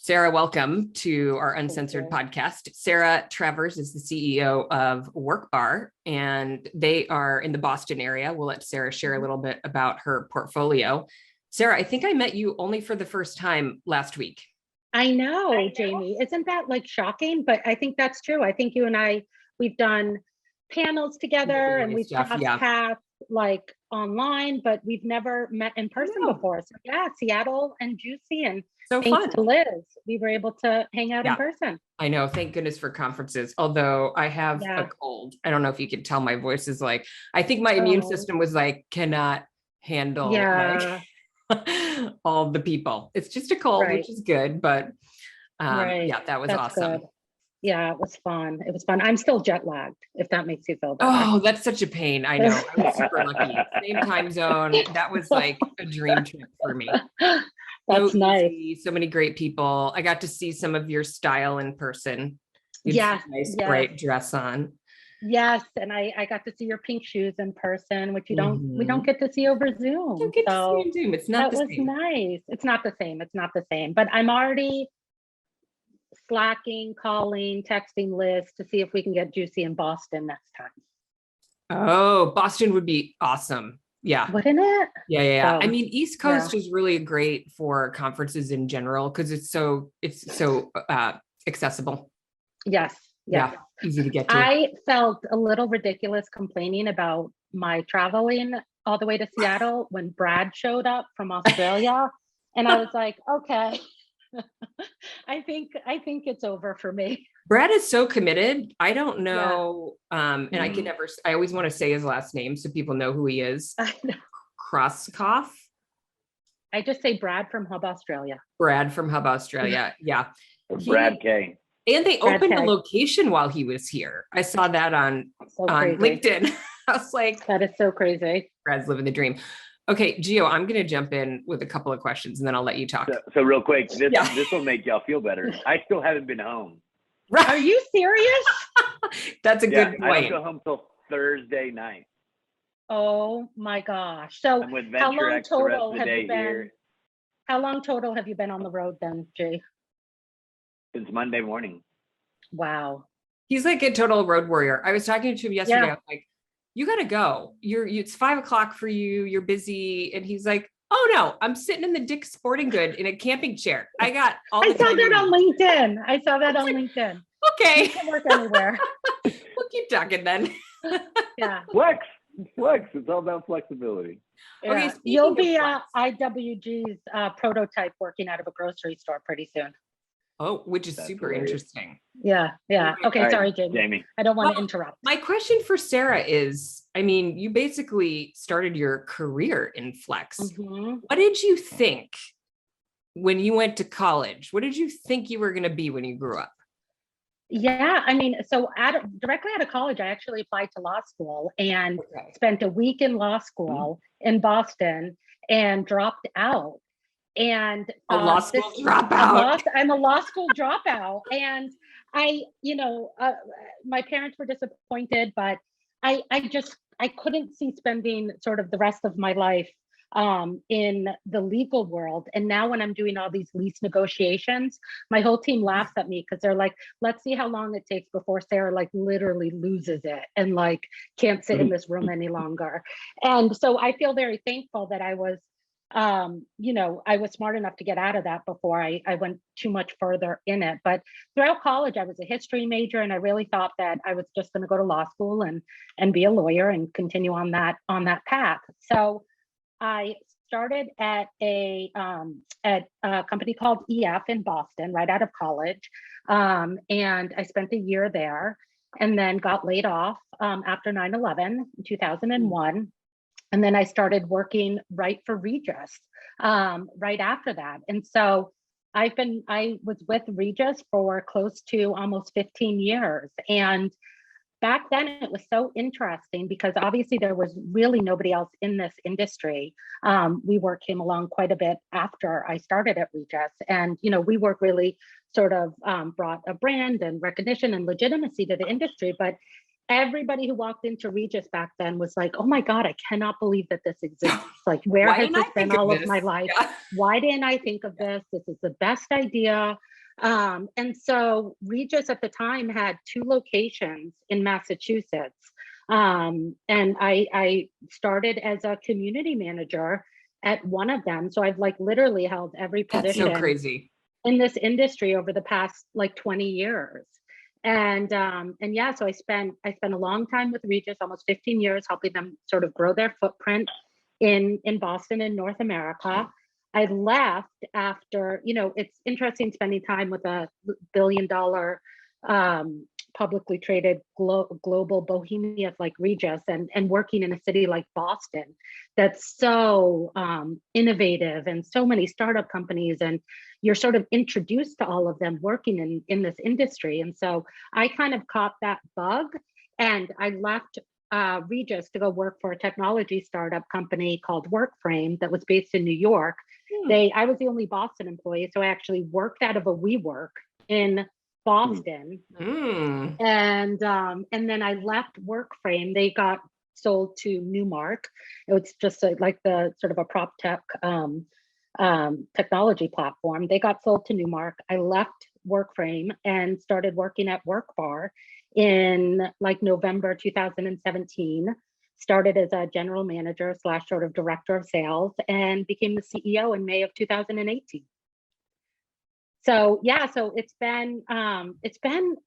Sarah, welcome to our Uncensored podcast. Sarah Travers is the CEO of Workbar, and they are in the Boston area. We'll let Sarah share a little bit about her portfolio. Sarah, I think I met you only for the first time last week. I know, Jamie. Isn't that like shocking? But I think that's true. I think you and I, we've done panels together and we've crossed paths like online, but we've never met in person before. So yeah, Seattle and Juicy, and so thanks fun to Liz, we were able to hang out in person. I know. Thank goodness for conferences. Although I have a cold. I don't know if you can tell my voice is like, I think my immune system was like, cannot handle like all the people. It's just a cold, which is good, but yeah, that was awesome. Good. Yeah, it was fun. It was fun. I'm still jet lagged, if that makes you feel better. Oh, that's such a pain. I know. I was super lucky. Same time zone. That was like a dream trip for me. That's so nice. Easy, so many great people. I got to see some of your style in person. Nice bright dress on. Yes, and I got to see your pink shoes in person, which we don't get to see over Zoom. Don't get to see Zoom. It's not the same. That was nice. It's not the same. It's not the same. But I'm already slacking, calling, texting Liz to see if we can get Juicy in Boston next time. Oh, Boston would be awesome. Yeah. Wouldn't it? Yeah. I mean, East Coast is really great for conferences in general because it's so accessible. Yes. Yeah. Easy to get to. I felt a little ridiculous complaining about my traveling all the way to Seattle when Brad showed up from Australia. And I was like, okay, I think it's over for me. Brad is so committed. I don't know. And I always want to say his last name so people know who he is. I know. Krosskoff. I just say Brad from Hub Australia. Brad from Hub Australia. Yeah. Brad K. And they opened a location while he was here. I saw that on LinkedIn. I was like, that is so crazy. Brad's living the dream. Okay, Gio, I'm going to jump in with a couple of questions and then I'll let you talk. So real quick, this will make y'all feel better. I still haven't been home. Right. Are you serious? That's a good point. I don't go home till Thursday night. Oh my gosh. So I'm with Venture X the rest of the day here. How long total have you been on the road then, Jay? Since Monday morning. Wow. He's like a total road warrior. I was talking to him yesterday. I was like, you got to go. It's 5 o'clock for you. You're busy. And he's like, oh no, I'm sitting in the Dick's Sporting Good in a camping chair. I got all the time. I saw that on LinkedIn. Okay. You can work anywhere. We'll keep talking then. Yeah. Flex. It's all about flexibility. Yeah. Okay, you'll be IWG's prototype working out of a grocery store pretty soon. Oh, which is super interesting. Yeah. Okay, sorry, Jamie. I don't want to interrupt. My question for Sarah is, I mean, you basically started your career in Flex. What did you think when you went to college? What did you think you were going to be when you grew up? Yeah, I mean, so directly out of college, I actually applied to law school and spent a week in law school in Boston and dropped out. And I'm a law school dropout. And my parents were disappointed, but I couldn't see spending sort of the rest of my life in the legal world. And now when I'm doing all these lease negotiations, my whole team laughs at me because they're like, let's see how long it takes before Sarah like literally loses it and like can't sit in this room any longer. And so I feel very thankful that I was I was smart enough to get out of that before I went too much further in it. But throughout college, I was a history major, and I really thought that I was just going to go to law school and be a lawyer and continue on that path. So I started at a company called EF in Boston right out of college, and I spent a year there, and then got laid off after 9/11 in 2001. And then I started working right for Regus right after that. And so I was with Regus for close to almost 15 years. And back then it was so interesting because obviously there was really nobody else in this industry. WeWork came along quite a bit after I started at Regus. And, WeWork really sort of brought a brand and recognition and legitimacy to the industry. But everybody who walked into Regus back then was like, oh my God, I cannot believe that this exists. Like, where has this been all of my life? Yeah. Why didn't I think of this? This is the best idea. And so Regus at the time had 2 locations in Massachusetts. And I started as a community manager at one of them. So I've like literally held every That's so position crazy. in this industry over the past like 20 years. And yeah, so I spent a long time with Regus, almost 15 years, helping them sort of grow their footprint in Boston and North America. I left after, you know, it's interesting spending time with a billion-dollar publicly traded global behemoth like Regus, and working in a city like Boston that's so innovative, and so many startup companies, and you're sort of introduced to all of them working in this industry. And so I kind of caught that bug, and I left Regus to go work for a technology startup company called Workframe that was based in New York. I was the only Boston employee, so I actually worked out of a WeWork in Boston. And then I left Workframe. They got sold to Newmark. It was just like the sort of a prop tech technology platform. They got sold to Newmark. I left Workframe and started working at Workbar in like November 2017. Started as a general manager / sort of director of sales, and became the CEO in May of 2018. So yeah, so it's been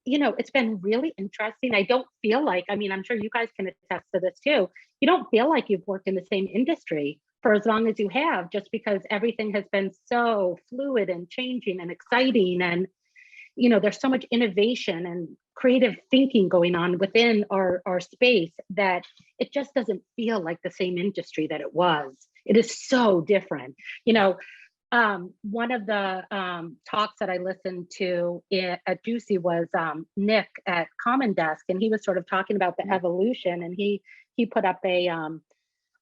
you know, it's been really interesting. I don't feel like, I mean, I'm sure you guys can attest to this too. You don't feel like you've worked in the same industry for as long as you have, just because everything has been so fluid and changing and exciting. And, you know, there's so much innovation and creative thinking going on within our space that it just doesn't feel like the same industry that it was. It is so different. You know, one of the talks that I listened to at Juicy was Nick at Common Desk, and he was sort of talking about the evolution, and he put up a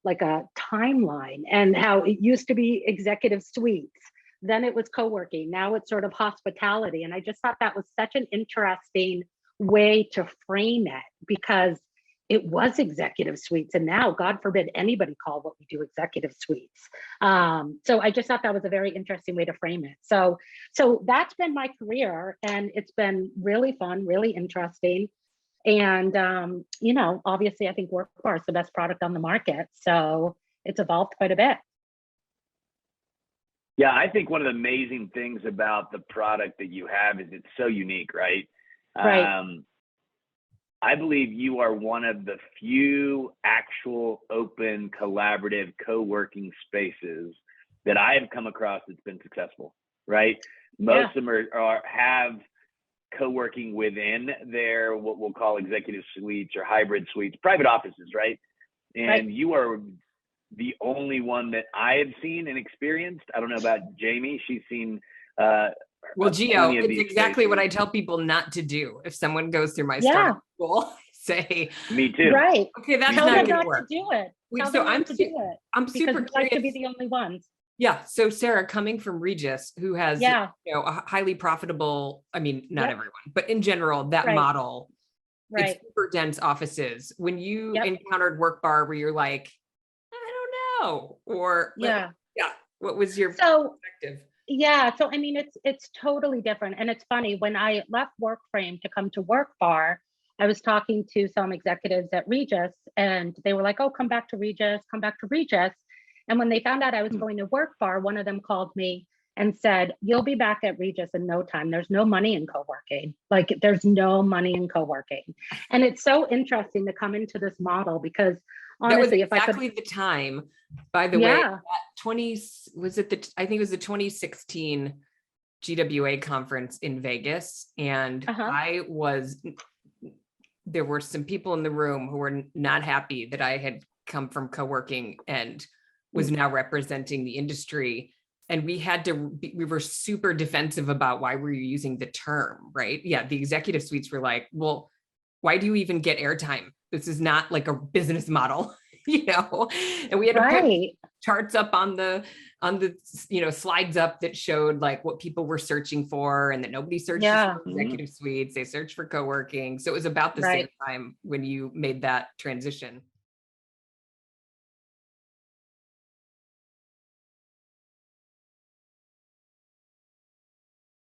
like a timeline, and how it used to be executive suites, then it was co-working, now it's sort of hospitality. And I just thought that was such an interesting way to frame it, because it was executive suites, and now, God forbid, anybody call what we do executive suites. So I just thought that was a very interesting way to frame it. So that's been my career, and it's been really fun, really interesting. And you know, obviously, I think Workbar is the best product on the market, so it's evolved quite a bit. Yeah, I think one of the amazing things about the product that you have is it's so unique, right? Right. I believe you are one of the few actual open, collaborative, co-working spaces that I have come across that's been successful, right? Most of them have co-working within their, what we'll call executive suites or hybrid suites, private offices, right? And you are the only one that I have seen and experienced. I don't know about Jamie. She's seen well, Gio, it's exactly what I tell people not to do. If someone goes through my startup school, say, me too. Right. Okay, that's Tell not them going not to work. to do it. So I'm super curious, like to be the only ones. Yeah. So Sarah, coming from Regus, who has you know, a highly profitable, I mean, not everyone, but in general, that model, it's super dense offices. When you encountered Workbar, where you're like, I don't know, or what was your perspective? Yeah, so I mean, it's totally different. And it's funny, when I left Workframe to come to Workbar, I was talking to some executives at Regus, and they were like, oh, come back to Regus, come back to Regus. And when they found out I was going to Workbar, one of them called me and said, you'll be back at Regus in no time. There's no money in co-working. Like, there's no money in co-working. And it's so interesting to come into this model, because honestly, that was exactly the time, by the way, that I think it was the 2016 GWA conference in Vegas. And there were some people in the room who were not happy that I had come from co-working and was now representing the industry. And we were super defensive about why we were using the term, right? Yeah, the executive suites were like, well, why do you even get airtime? This is not like a business model, you know? And we had to put charts up on the you know, slides up that showed like what people were searching for, and that nobody searched for executive suites, they searched for co-working. So it was about the same time when you made that transition.